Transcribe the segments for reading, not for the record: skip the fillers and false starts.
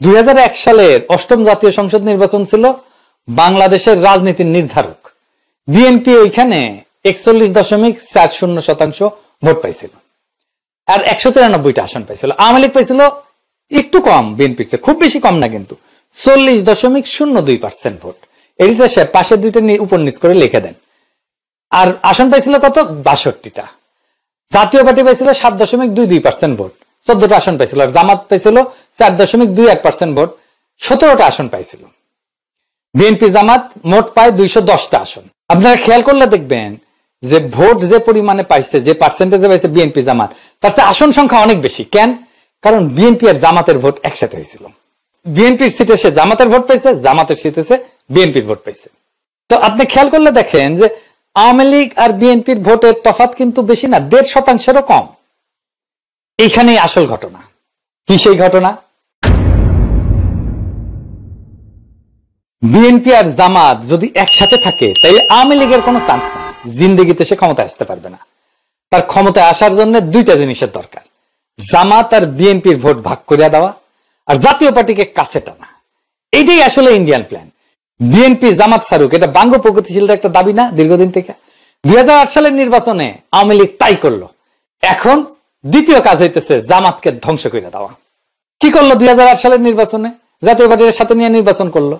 2001 সালের অষ্টম জাতীয় সংসদ নির্বাচন ছিল বাংলাদেশের রাজনীতির নির্ধারক। বিএনপি ওইখানে 41.40% ভোট পাইছিল আর 193টা আসন পাইছিল। আওয়ামী লীগ পাইছিল একটু কম, বিএনপি খুব বেশি কম না, কিন্তু 40.02% ভোট। এটা সে পাশে দুইটা উপর নিচ করে লিখে দেন। আর আসন পাইছিল কত? 62টা। জাতীয় পার্টি পাইছিল 7.22% ভোট, 14টা আসন পাইছিল। আর জামাত পাইছিল 4.21% ভোট, 17টা আসন পাইছিল। বিএনপি জামাত মোট পায় 210টা আসন। আপনারা খেয়াল করলে দেখবেন যে ভোট যে পরিমাণে পাইছে, যে পার্সেন্টেজে পাইছে বিএনপি জামাত, তার চেয়ে আসন সংখ্যা অনেক বেশি। কেন? কারণ বিএনপি আর জামাতের ভোট একসাথে হয়েছিল। বিএনপির সিটে সে জামাতের ভোট পাইছে, জামাতের সিটে সে বিএনপির ভোট পাইছে। তো আপনি খেয়াল করলে দেখেন যে আওয়ামী লীগ আর বিএনপির ভোটের তফাৎ কিন্তু বেশি না, 1.5%-এরও কম। এইখানেই আসল ঘটনা। কি সেই ঘটনা? বিএনপি আর জামাত যদি একসাথে থাকে তাহলে আওয়ামী লীগের কোনো চান্স নেই, জিন্দেগিতে সে ক্ষমতায় আসতে পারবে না। তার ক্ষমতায় আসার জন্য দুইটা জিনিসের দরকার: জামাত আর বিএনপির ভোট ভাগ করিয়া দেওয়া, আর জাতীয় পার্টিকে কাছে টানা। এইটাই আসলে ইন্ডিয়ান প্ল্যান। বিএনপি জামাত সারুক, এটা বাঙ্গ প্রগতিশীলদের একটা দাবি না দীর্ঘদিন থেকে? 2008 সালের নির্বাচনে আওয়ামী লীগ তাই করলো। এখন দ্বিতীয় কাজ হইতেছে জামাতকে ধ্বংস করে দেওয়া। কি করলো 2008 সালের নির্বাচনে? জাতীয় পার্টির সাথে নিয়ে নির্বাচন করলো,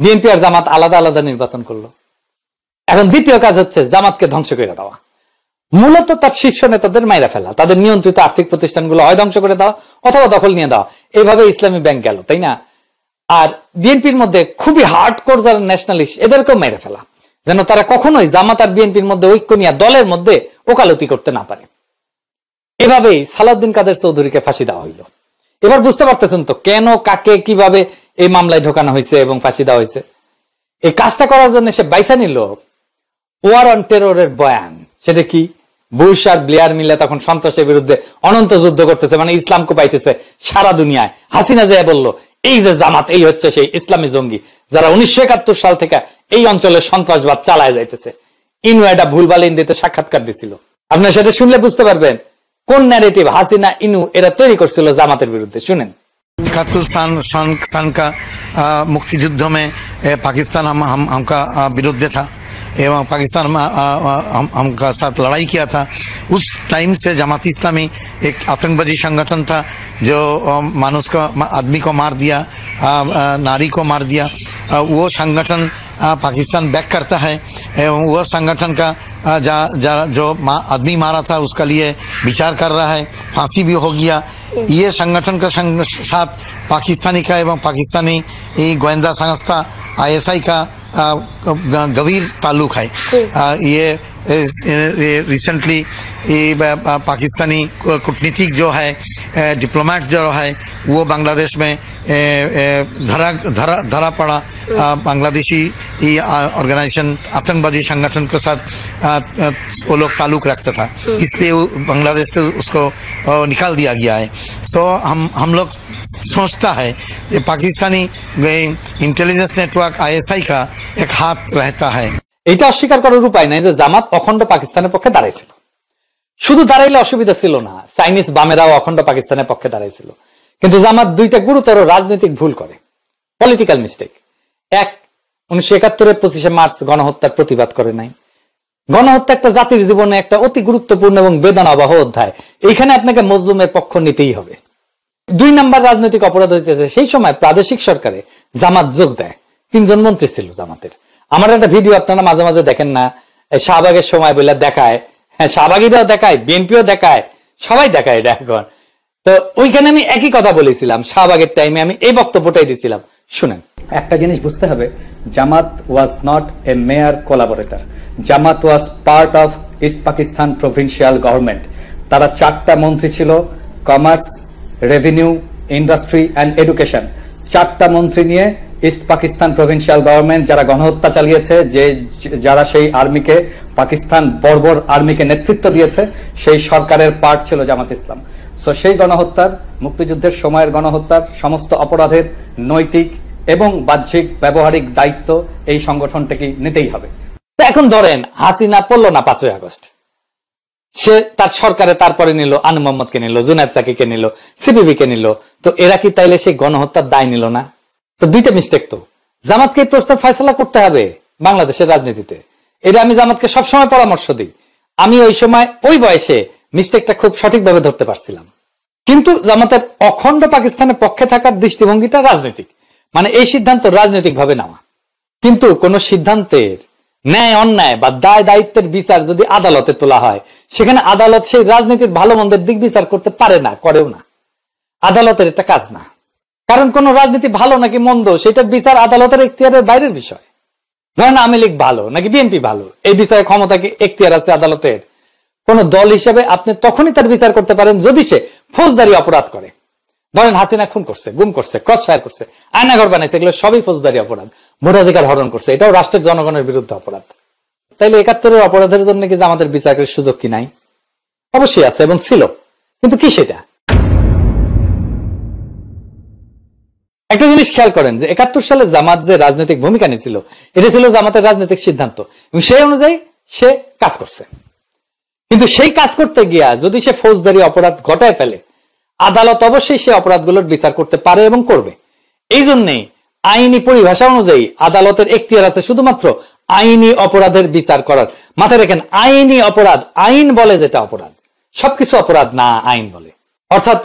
বিএনপি আর জামাত আলাদা আলাদা নির্বাচন করলো। এখন দ্বিতীয় কাজ হচ্ছে জামাতকে ধ্বংস করে দেওয়া। মূলত তার শীর্ষ নেতাদের মাইরা ফেলা, তাদের নিয়ন্ত্রিত আর্থিক প্রতিষ্ঠানগুলো হয় ধ্বংস করে দেওয়া অথবা দখল নিয়ে দেওয়া। এইভাবে ইসলামী ব্যাংক গেল, তাই না? আর বিএনপির মধ্যে খুবই হার্ড কোর যারা ন্যাশনালিস্ট, এদেরকেও মেরে ফেলা, যেন তারা কখনোই জামাত আর বিএনপির মধ্যে ঐক্য নিয়ে দলের মধ্যে ওকালতি করতে না পারে। এভাবেই সালাউদ্দিন কাদের চৌধুরীকে ফাঁসি দেওয়া হইল। এবার বুঝতে পারতেছেন তো কেন, কাকে, কিভাবে এই মামলায় ঢোকানো হয়েছে এবং ফাঁসি দেওয়া হয়েছে। এই কাজটা করার জন্য সে বাইসা নিল ওয়ার অন টেররের বয়ান। সেটা কি? বুশ আর ব্লেয়ার মিলে তখন সন্ত্রাসের বিরুদ্ধে অনন্ত যুদ্ধ করতেছে, মানে ইসলামকে পাইতেছে সারা দুনিয়ায়। হাসিনা যে বলল এই যে জামাত, এই হচ্ছে সেই ইসলামী জঙ্গি যারা 1971 সাল থেকে এই অঞ্চলে সন্ত্রাসবাদ চালায় যাইতেছে। ইনু এটা ভুলভাল হিন্দিতে সাক্ষাৎকার দিছিল। আপনারা সেটা শুনলে বুঝতে পারবেন কোন ন্যারেটিভ হাসিনা ইনু এরা তৈরি করছিল জামাতের বিরুদ্ধে। শুনেন। 71 सन का मुक्तियुद्ध में पाकिस्तान हमका विरुद्ध था एवं पाकिस्तान हमका साथ लड़ाई किया था। उस टाइम से जमात इस्लामी एक आतंकवादी संगठन था जो मानुष को, आदमी को मार दिया, नारी को मार दिया। वो संगठन पाकिस्तान बैक करता है एवं वह संगठन का जो आदमी मारा था उसका लिए विचार कर रहा है, फांसी भी हो गया। ये संगठन का साथ पाकिस्तानी का एवं पाकिस्तानी गोयंदा संस्था ISI का गंभीर ताल्लुक है। ये रिसेंटली पाकिस्तानी कूटनीतिक जो है, डिप्लोमेट जो है, वो बांग्लादेश में धरा पड़ा। बांग्लादेशी ऑर्गेनाइजेशन आतंकवादी संगठन के साथ वो लोग ताल्लुक रखता था, इसलिए बांग्लादेश से उसको निकाल दिया गया है। सो हम लोग सोचता है कि पाकिस्तानी इंटेलिजेंस नेटवर्क ISI का एक हाथ रहता है। এটা অস্বীকার করার উপায় নাই যে জামাত অখণ্ড পাকিস্তানের পক্ষে দাঁড়াইছিল। শুধু দাঁড়াইলে অসুবিধা ছিল না, চাইনিজ বামেরাও অখণ্ড পাকিস্তানের পক্ষে দাঁড়াইছিল। কিন্তু জামাত দুইটা গুরুতর রাজনৈতিক ভুল করে, পলিটিক্যাল মিস্টেক। এক, 1971-এর 25শে মার্চ গণহত্যার প্রতিবাদ করে নাই। গণহত্যা একটা জাতির জীবনে একটা অতি গুরুত্বপূর্ণ এবং বেদনাবহ অধ্যায়। এইখানে আপনাকে মজলুমের পক্ষ নিতেই হবে। 2 নাম্বার রাজনৈতিক অপরাধ হইতেছে সেই সময় প্রাদেশিক সরকারে জামাত যোগ দেয়। 3 জন মন্ত্রী ছিল জামাতের। আমার একটা ভিডিও আপনারা মাঝে মাঝে দেখেন না, শাহবাগের সময় বলে দেখায়। হ্যাঁ, শাহবাগীরাও দেখায়, বিএনপিও দেখায়, সবাই দেখায় এটা এখন। তো ওইখানে আমি একই কথা বলেছিলাম, শাহবাগের টাইমে আমি এই বক্তব্যটাই দিছিলাম। শুনেন। একটা জিনিস বুঝতে হবে, Jamaat was not a mere collaborator. Jamaat was part of East Pakistan provincial government. তারা 4টা মন্ত্রী ছিল, commerce, revenue, industry and education. 4টা মন্ত্রী নিয়ে ইস্ট পাকিস্তান প্রভিন্সিয়াল গভর্নমেন্ট যারা গণহত্যা চালিয়েছে, যারা সেই আর্মিকে, পাকিস্তান বর্বর আর্মিকে নেতৃত্ব দিয়েছে, সেই সরকারের পার্ট ছিল জামাত ইসলাম। সো সেই গণহত্যার, মুক্তিযুদ্ধের সময়ের গণহত্যার সমস্ত অপরাধের নৈতিক এবং বাহ্যিক ব্যবহারিক দায়িত্ব এই সংগঠনটাকে নিতেই হবে। এখন ধরেন হাসিনা পড়ল না 5ই আগস্ট, সে তার সরকারে তারপরে নিল আনু মোহাম্মদকে নিল, জুনায়েদ সাকিকে নিল, সিপিবি কে নিল, তো এরা কি তাইলে সেই গণহত্যার দায় নিল না? তো দুইটা মিস্টেক। তো জামাতকে এই প্রশ্ন ফয়সালা করতে হবে বাংলাদেশের রাজনীতিতে। এটা আমি জামাতকে সবসময় পরামর্শ দিই। আমি ওই সময় ওই বয়সে মিস্টেকটা খুব সঠিকভাবে ধরতে পারছিলাম। কিন্তু জামাতের অখণ্ড পাকিস্তানের পক্ষে থাকার দৃষ্টিভঙ্গিটা রাজনৈতিক, মানে এই সিদ্ধান্ত রাজনৈতিক ভাবে নেওয়া। কিন্তু কোন সিদ্ধান্তের ন্যায় অন্যায় বা দায় দায়িত্বের বিচার যদি আদালতে তোলা হয়, সেখানে আদালত সেই রাজনীতির ভালো মন্দের দিক বিচার করতে পারে না, করেও না। আদালতের এটা কাজ না। কারণ কোন রাজনীতি ভালো নাকি মন্দ সেটার বিচার আদালতের এখতিয়ারের বাইরের বিষয়। ধরেন আওয়ামী লীগ ভালো নাকি বিএনপি ভালো, এই বিষয়ে ক্ষমতা কি এখতিয়ার আছে আদালতের? কোন দল হিসেবে আপনি তখনই তার বিচার করতে পারেন যদি সে ফৌজদারি অপরাধ করে। ধরেন হাসিনা খুন করছে, গুম করছে, ক্রস ফায়ার করছে, আয়নাঘর বানাইছে, এগুলো সবই ফৌজদারি অপরাধ। ভোটাধিকার হরণ করছে, এটাও রাষ্ট্রের জনগণের বিরুদ্ধে অপরাধ। তাইলে 71-এর অপরাধের জন্য কি আমাদের বিচারের সুযোগ কি নাই? অবশ্যই আছে এবং ছিল, কিন্তু কি সেটা? একটা জিনিস খেয়াল করেন যে 71 সালে জামাত যে রাজনৈতিক ভূমিকা নিয়েছিল, এটা ছিল জামাতের রাজনৈতিক সিদ্ধান্ত এবং সেই অনুযায়ী সে কাজ করছে। কিন্তু সেই কাজ করতে গিয়া যদি সে ফৌজদারি অপরাধ ঘটায় ফেলে, আদালত অবশ্যই সেই অপরাধগুলোর বিচার করতে পারে এবং করবে। এই জন্যই আইনি পরিভাষা অনুযায়ী আদালতের এখতিয়ার আছে শুধুমাত্র আইনি অপরাধের বিচার করার। মাথায় রাখেন, আইনি অপরাধ, আইন বলে যেটা অপরাধ, সবকিছু অপরাধ না, আইন বলে। অর্থাৎ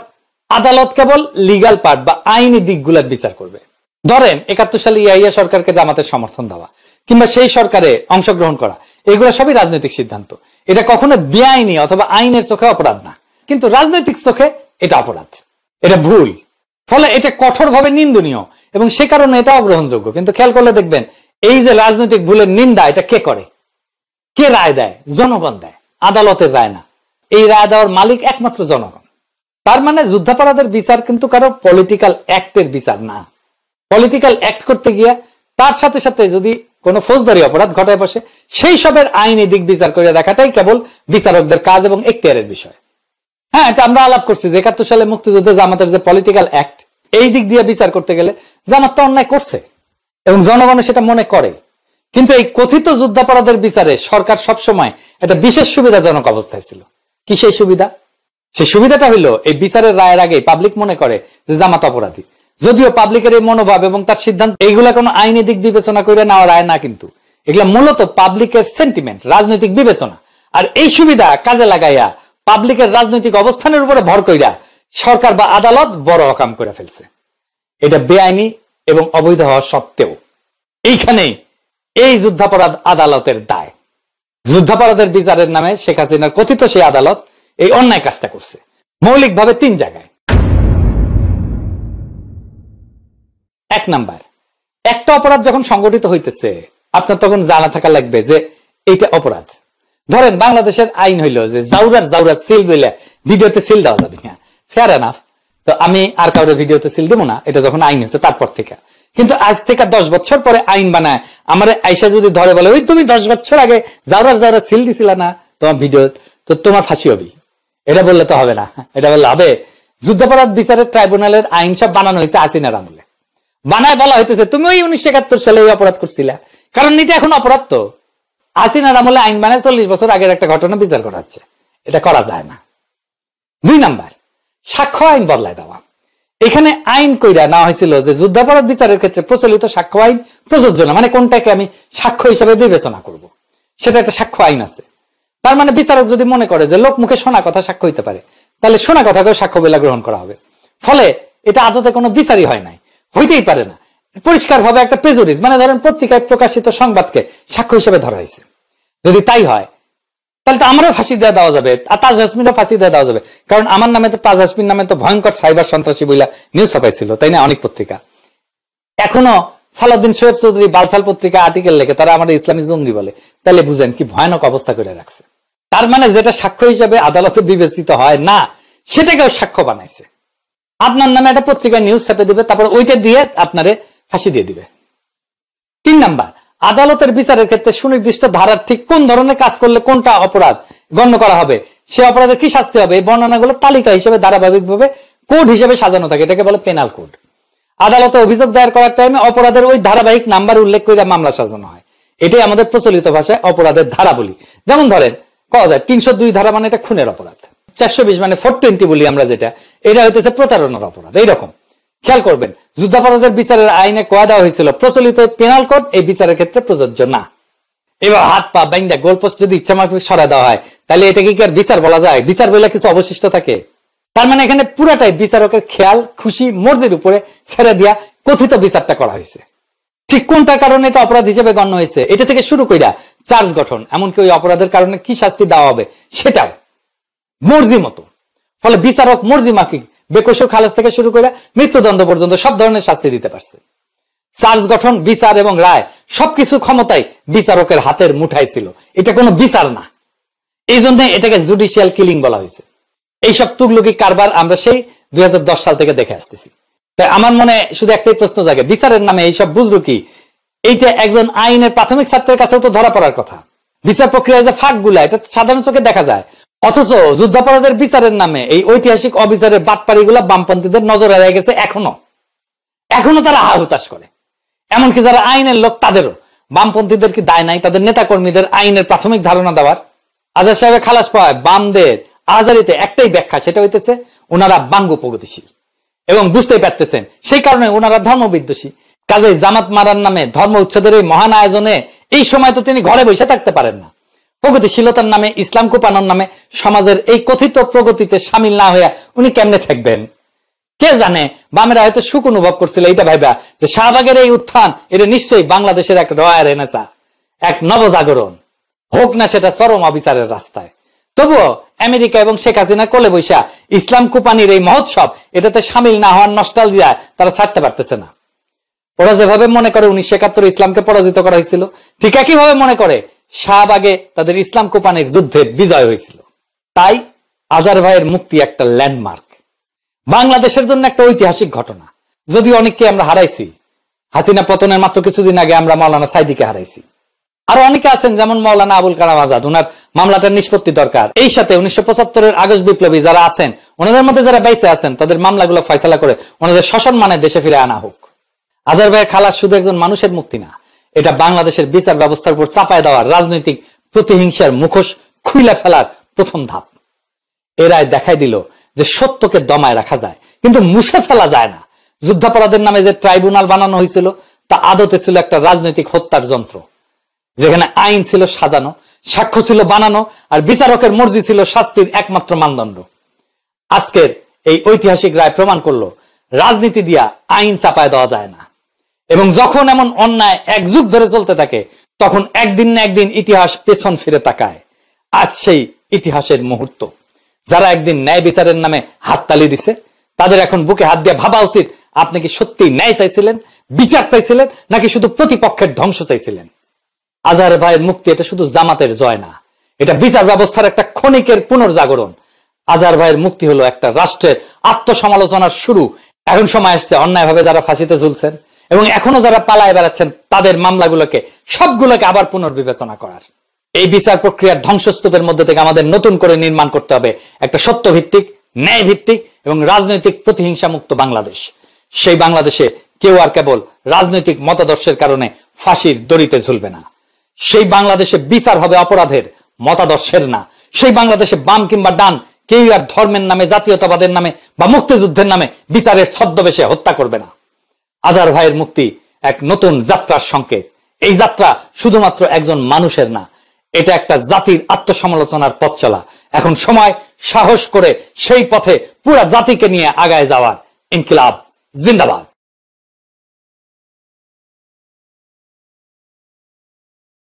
আদালত কেবল লিগাল পার্ট বা আইনি দিকগুলোর বিচার করবে। ধরেন 71 সালে ইয়াহিয়া সরকারকে জামাতের সমর্থন দেওয়া কিংবা সেই সরকারে অংশগ্রহণ করা, এগুলো সবই রাজনৈতিক সিদ্ধান্ত। এটা কখনো বেআইনি অথবা আইনের চোখে অপরাধ না, কিন্তু রাজনৈতিক চোখে এটা অপরাধ, এটা ভুল। ফলে এটা কঠোরভাবে নিন্দনীয় এবং সে কারণে এটা অগ্রহণযোগ্য। কিন্তু খেয়াল করলে দেখবেন, এই যে রাজনৈতিক ভুলের নিন্দা, এটা কে করে, কে রায় দেয়? জনগণ দেয়, আদালতের রায় না। এই রায় দেওয়ার মালিক একমাত্র জনগণ। তার মানে যুদ্ধাপরাধের বিচার কিন্তু কারো পলিটিক্যাল অ্যাক্টের বিচার না। পলিটিক্যাল অ্যাক্ট করতে গিয়া তার সাথে সাথে যদি কোন ফৌজদারি অপরাধ ঘটায় বসে, সেই সবের আইনি দিক বিচার করে দেখাটাই কেবল বিচারকদের কাজ এবং এখতিয়ারের বিষয়। হ্যাঁ, এটা আমরা আলাপ করছি যে 71 সালে মুক্তিযুদ্ধে জামাতের যে পলিটিক্যাল অ্যাক্ট, এই দিক দিয়ে বিচার করতে গেলে জামাত তো অন্যায় করছে এবং জনগণ সেটা মনে করে। কিন্তু এই কথিত যুদ্ধাপরাধের বিচারে সরকার সবসময় একটা বিশেষ সুবিধাজনক অবস্থায় ছিল। কি সেই সুবিধা? সেই সুবিধাটা হইলো, এই বিচারের রায়ের আগে পাবলিক মনে করে যে জামাত অপরাধী, যদিও পাবলিকের এই মনোভাব এবং তার সিদ্ধান্ত এইগুলা কোনো আইনি দিক বিবেচনা করে নেওয়া রায় না, কিন্তু এগুলা মূলত পাবলিকের সেন্টিমেন্ট, রাজনৈতিক বিবেচনা। আর এই সুবিধা কাজে লাগাইয়া পাবলিকের রাজনৈতিক অবস্থানের উপরে ভর কইরা সরকার বা আদালত বড় অকাম করে ফেলছে। এটা বেআইনি এবং অবৈধ হওয়া সত্ত্বেও এইখানেই এই যুদ্ধাপরাধ আদালতের দায়। যুদ্ধাপরাধের বিচারের নামে শেখ হাসিনার কথিত সেই আদালত এই অন্যায় কাজটা করছে মৌলিকভাবে 3 জায়গায়। 1 নাম্বার, একটা অপরাধ যখন সংগঠিত হইতেছে, আপনার তখন জানা থাকা লাগবে যে এইটা অপরাধ। ধরেন বাংলাদেশের আইন হইলো যে জাউরার সিল বলে ভিডিওতে সিল দেওয়া যাবে, হ্যাঁ, ফেয়ার এনাফ। তো আমি আর কাউরে ভিডিওতে সিল দেবো না, এটা যখন আইন হয়েছে তারপর থেকে। কিন্তু আজ থেকে 10 বছর পরে আইন বানায় আমার আইসা যদি ধরে বলে, ওই তুমি 10 বছর আগে জাউরার সিল দিছিলা না তোমার ভিডিও, তো তোমার ফাঁসি হবে, এটা বললে তো হবে না। এটা বললে হবে, যুদ্ধাপরাধ বিচারের ট্রাইব্যুনালের আইন সব বানানো হয়েছে হাসিনার আমলে। বানায় বলা হইতেছে তুমি ওই 1971 সালে ওই অপরাধ করছিলা, কারণ এটা এখন অপরাধ। তো হাসিনার আমলে আইন বানায় 40 বছর আগের একটা ঘটনা বিচার করা হচ্ছে, এটা করা যায় না। 2 নাম্বার, সাক্ষ্য আইন বদলায় দেওয়া। এখানে আইন কইরা নেওয়া হয়েছিল যে যুদ্ধাপরাধ বিচারের ক্ষেত্রে প্রচলিত সাক্ষ্য আইন প্রযোজ্য না, মানে কোনটাকে আমি সাক্ষ্য হিসাবে বিবেচনা করব, সেটা একটা সাক্ষ্য আইন আছে। তার মানে বিচারক যদি মনে করে যে লোক মুখে শোনা কথা সাক্ষ্য হইতে পারে, তাহলে শোনা কথাকেও সাক্ষ্য বলে গ্রহণ করা হবে। ফলে এটা আদতে কোনো বিচারই হয় নাই, হইতেই পারে না। পরিষ্কার ভাবে একটা প্রেজুডিস, মানে ধরেন পত্রিকায় প্রকাশিত সংবাদকে সাক্ষ্য হিসেবে ধরা হয়েছে। যদি তাই হয় তাহলে তো আমারও ফাঁসি দেওয়া যাবে, আর তাজ হাসমিনও ফাঁসি দেওয়া যাবে। কারণ আমার নামে তো, তাজ হাসমিন নামে তো ভয়ঙ্কর সাইবার সন্ত্রাসী বইলা নিউজ ছাপাইছিল, তাই না, অনেক পত্রিকা। এখনো সালাউদ্দিন শোয়েব চৌধুরী বালসাল পত্রিকা আর্টিকেল লেখে, তারা আমাদের ইসলামী জঙ্গি বলে। তাহলে বুঝেন কি ভয়ানক অবস্থা করে রাখছে। তার মানে যেটা সাক্ষ্য হিসাবে আদালতে বিবেচিত হয় না, সেটাকেও সাক্ষ্য বানাইছে। আপনার নামে একটা পত্রিকায় নিউজ ছাপে দিবে, তারপর ওইটা দিয়ে আপনারে ফাঁসি দিয়ে দিবে। 3 নাম্বার, আদালতের বিচারের ক্ষেত্রে সুনির্দিষ্ট ধারার ঠিক কোন ধরনের কাজ করলে কোনটা অপরাধ গণ্য করা হবে, সে অপরাধের কি শাস্তি হবে, এই বর্ণনাগুলো তালিকা হিসেবে ধারাবাহিকভাবে কোড হিসেবে সাজানো থাকে, এটাকে বলে পেনাল কোড। আদালতে অভিযোগ দায়ের করার টাইমে অপরাধের ওই ধারাবাহিক নাম্বার উল্লেখ করে মামলা সাজানো হয়। এটাই আমাদের প্রচলিত ভাষায় অপরাধের ধারা বলি। যেমন ধরেন কওয়া যায় 302 ধারা, মানে এটা খুনের অপরাধ। 420 মানে 420 বলি আমরা, যেটা এটা হইতেছে প্রতারণার অপরাধ। এইরকম খেয়াল করবেন, যুদ্ধাপরাধের বিচারের আইনে কোয়া দেওয়া হয়েছিল প্রচলিত পেনাল কোড এই বিচারের ক্ষেত্রে প্রযোজ্য না। এবার হাত পা বাইন্দা গোলপোস্ট যদি ইচ্ছা মাফিক সরা দেওয়া হয়, তাহলে এটাকে কি আর বিচার বলা যায়? বিচার বলে কিছু অবশিষ্ট থাকে? তার মানে এখানে পুরাটাই বিচারকের খেয়াল খুশি মর্জির উপরে ছেড়ে দিয়া কথিত বিচারটা করা হয়েছে। ঠিক কোনটার কারণে এটা অপরাধ হিসেবে গণ্য হয়েছে, এটা থেকে শুরু কইরা চার্জ গঠন, এমনকি ওই অপরাধের কারণে কি শাস্তি দেওয়া হবে সেটাও মর্জি মতো। ফলে বিচারক মর্জি মাফিক বেকসুর খালাস থেকে শুরু করে মৃত্যুদণ্ড পর্যন্ত সব ধরনের শাস্তি দিতে পারছে। চার্জ গঠন, বিচার এবং রায় সবকিছু ক্ষমতায় বিচারকের হাতের মুঠায় ছিল। এটা কোনো বিচার না, এই জন্য এটাকে জুডিশিয়াল কিলিং বলা হয়েছে। এইসব তুগলুকি কারবার আমরা সেই 2010 সাল থেকে দেখে আসতেছি। তাই আমার মনে শুধু একটাই প্রশ্ন জাগে, বিচারের নামে এইসব বুঝলো কি? এইটা একজন আইনের প্রাথমিক ছাত্রের কাছেও তো ধরা পড়ার কথা। বিচার প্রক্রিয়ায় যে ফাঁকগুলা, এটা সাধারণ চোখে দেখা যায়, অথচ যুদ্ধাপরাধের বিচারের নামে এই ঐতিহাসিক অবিচারের বাটপাড়িগুলা বামপন্থীদের নজরে রয়ে গেছে। এখনো তারা হা হুতাশ করে। এমনকি যারা আইনের লোক তাদেরও, বামপন্থীদের কি দায় নাই তাদের নেতা কর্মীদের আইনের প্রাথমিক ধারণা দেওয়ার? আজাদ সাহেবের খালাস পাওয়ায় বামদের আজারিতে একটাই ব্যাখ্যা, সেটা হইতেছে ওনারা বাঙ্গু প্রগতিশীল এবং বুঝতেই পারতেছেন সেই কারণে ওনারা ধর্মবিদ্বেষী। কাজেই জামাত মারার নামে ধর্ম উচ্ছেদের এই মহান আয়োজনে এই সময় তো তিনি ঘরে বসে থাকতে পারেন না। প্রগতিশীলতার নামে, ইসলাম কুপানোর নামে সমাজের এই কথিত প্রগতিতে সামিল না হইয়া উনি কেমনে থাকবেন? কে জানে, বামেরা হয়তো সুখ অনুভব করছিল এইটা ভাইবা যে শাহবাগের এই উত্থান এটা নিশ্চয়ই বাংলাদেশের এক রয়া রেনেসা, এক নবজাগরণ হোক না সেটা চরম অবিচারের রাস্তায়। তবুও আমেরিকা এবং শেখ হাসিনা কোলে বৈশা ইসলাম কুপানির এই মহোৎসব এটাতে সামিল না হওয়ার নস্টালজিয়া তারা ছাড়তে পারতেছে না। ওরা যেভাবে মনে করে 1971 ইসলামকে পরাজিত করা হয়েছিল, ঠিক একইভাবে মনে করে শাহবাগে তাদের ইসলাম কুপানির যুদ্ধের বিজয় হয়েছিল। তাই আজার ভাইয়ের মুক্তি একটা ল্যান্ডমার্ক, বাংলাদেশের জন্য একটা ঐতিহাসিক ঘটনা। যদিও অনেককে আমরা হারাইছি, হাসিনা পতনের মাত্র কিছুদিন আগে আমরা মাওলানা সাইদিকে হারাইছি। আরো অনেকে আছেন যেমন মাওলানা আবুল কালাম আজাদ, ওনার মামলাটার নিষ্পত্তি দরকার। এই সাথে 1975 আগস্ট বিপ্লবী যারা আছেন, ওনাদের মধ্যে যারা বাইসে আছেন, তাদের মামলাগুলো ফয়সালা করে ওনাদের সসম্মানে দেশে ফিরে আনা হোক। আজার ভাইয়ের খালাস শুধু একজন মানুষের মুক্তি না, এটা বাংলাদেশের বিচার ব্যবস্থার উপর চাপায় দেওয়ার রাজনৈতিক প্রতিহিংসার মুখোশ খুইলা ফেলার প্রথম ধাপ। এরাই দেখাই দিল যে সত্যকে দমায় রাখা যায়, কিন্তু মুছে ফেলা যায় না। যুদ্ধাপরাধের নামে যে ট্রাইব্যুনাল বানানো হয়েছিল তা আদতে ছিল একটা রাজনৈতিক হত্যার যন্ত্র, যেখানে আইন ছিল সাজানো, সাক্ষ্য ছিল বানানো, আর বিচারকের মর্জি ছিল শাস্তির একমাত্র মানদণ্ড। আজকের এই ঐতিহাসিক রায় প্রমাণ করলো রাজনীতি দিয়া আইন চাপায় দেওয়া যায় না। এবং যখন এমন অন্যায় এক যুগ ধরে চলতে থাকে, তখন একদিন না একদিন ইতিহাস পেছন ফিরে তাকায়। আজ সেই ইতিহাসের মুহূর্ত। যারা একদিন ন্যায় বিচারের নামে হাততালি দিছে, তাদের এখন বুকে হাত দিয়ে ভাবা উচিত, আপনি কি সত্যি ন্যায় চাইছিলেন, বিচার চাইছিলেন, নাকি শুধু প্রতিপক্ষের ধ্বংস চাইছিলেন? আজহার ভাইয়ের মুক্তি এটা শুধু জামাতের জয় না, এটা বিচার ব্যবস্থার একটা ক্ষণিকের পুনর্জাগরণ। আজহার ভাইয়ের মুক্তি হলো একটা রাষ্ট্রের আত্মসমালোচনার শুরু। এখন সময় আসছে অন্যায়ভাবে যারা ফাঁসিতে ঝুলছেন এবং এখনো যারা পালায় বেড়াচ্ছেন, তাদের মামলাগুলোকে সবগুলোকে আবার পুনর্বিবেচনা করার। এই বিচার প্রক্রিয়ার ধ্বংসস্তূপের মধ্যে থেকে আমাদের নতুন করে নির্মাণ করতে হবে একটা সত্যভিত্তিক, ন্যায় ভিত্তিক এবং রাজনৈতিক প্রতিহিংসা মুক্ত বাংলাদেশ। সেই বাংলাদেশে কেউ আর কেবল রাজনৈতিক মতাদর্শের কারণে ফাঁসির দড়িতে ঝুলবে না। সেই বাংলাদেশে বিচার হবে অপরাধের, মতাদর্শের না। সেই বাংলাদেশে বাম কিংবা ডান কেউ আর ধর্মের নামে, জাতীয়তাবাদের নামে বা মুক্তিযুদ্ধের নামে বিচারের ছদ্মবেশে হত্যা করবে না। আজহার ভাইয়ের মুক্তি এক নতুন যাত্রার সংকেত। এই যাত্রা শুধুমাত্র একজন মানুষের না, এটা একটা জাতির আত্মসমালোচনার পথ চলা। এখন সময় সাহস করে সেই পথে পুরা জাতিকে নিয়ে আগায় যাওয়ার। ইনকিলাব জিন্দাবাদ।